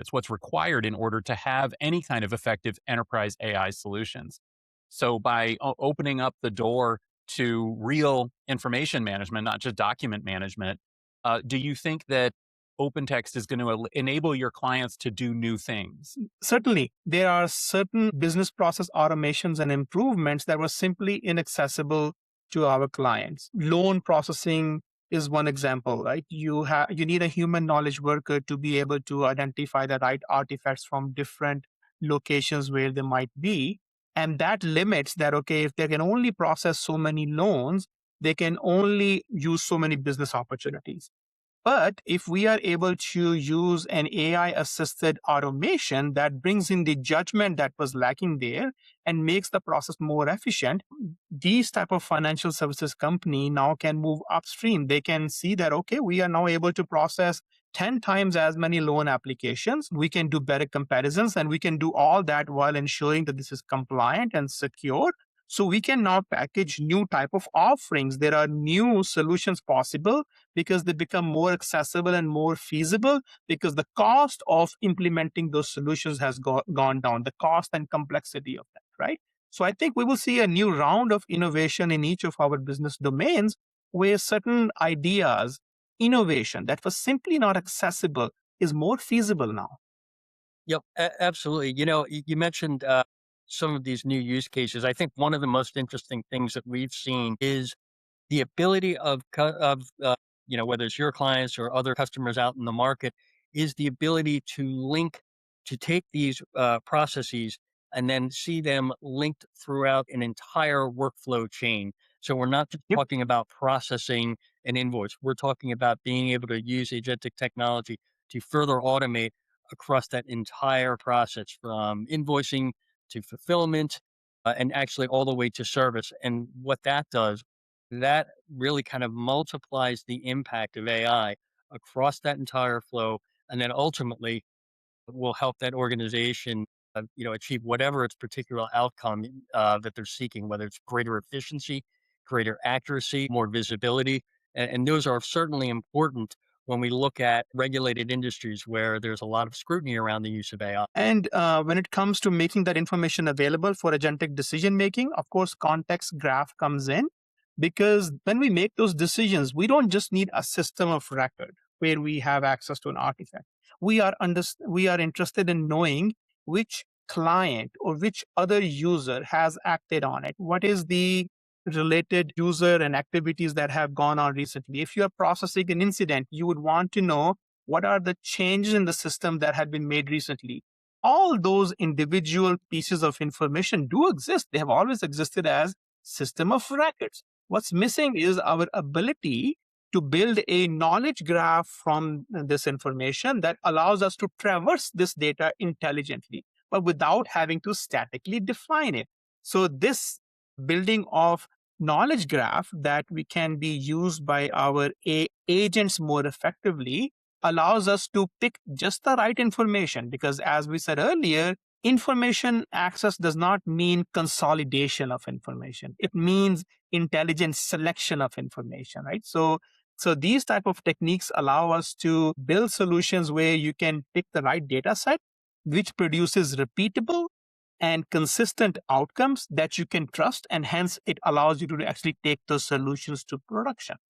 It's what's required in order to have any kind of effective enterprise AI solutions. So by opening up the door to real information management, not just document management, do you think that OpenText is going to enable your clients to do new things? Certainly, there are certain business process automations and improvements that were simply inaccessible to our clients. Loan processing is one example, right? You need a human knowledge worker to be able to identify the right artifacts from different locations where they might be. And that limits that, okay, if they can only process so many loans, they can only use so many business opportunities. But if we are able to use an AI assisted automation that brings in the judgment that was lacking there and makes the process more efficient, these type of financial services company now can move upstream. They can see that, okay, we are now able to process 10 times as many loan applications. We can do better comparisons and we can do all that while ensuring that this is compliant and secure. So we can now package new type of offerings. There are new solutions possible because they become more accessible and more feasible because the cost of implementing those solutions has gone down, the cost and complexity of that, right? So I think we will see a new round of innovation in each of our business domains where certain ideas, innovation that was simply not accessible is more feasible now. Yep, absolutely. You mentioned some of these new use cases. I think one of the most interesting things that we've seen is the ability of whether it's your clients or other customers out in the market, is the ability to take these processes and then see them linked throughout an entire workflow chain. So we're not just Yep. talking about processing an invoice. We're talking about being able to use agentic technology to further automate across that entire process from invoicing to fulfillment and actually all the way to service. And what that does, that really kind of multiplies the impact of AI across that entire flow, and then ultimately will help that organization, achieve whatever its particular outcome that they're seeking, whether it's greater efficiency, greater accuracy, more visibility, and those are certainly important when we look at regulated industries where there's a lot of scrutiny around the use of AI. And when it comes to making that information available for agentic decision making, of course, context graph comes in because when we make those decisions, we don't just need a system of record where we have access to an artifact. We are interested in knowing which client or which other user has acted on it. What is the related user and activities that have gone on recently? If you are processing an incident, you would want to know what are the changes in the system that have been made recently. All those individual pieces of information do exist. They have always existed as system of records. What's missing is our ability to build a knowledge graph from this information that allows us to traverse this data intelligently, but without having to statically define it. So this building of knowledge graph that we can be used by our agents more effectively allows us to pick just the right information because, as we said earlier, information access does not mean consolidation of information. It means intelligent selection of information, right? So these type of techniques allow us to build solutions where you can pick the right data set, which produces repeatable and consistent outcomes that you can trust, and hence it allows you to actually take those solutions to production.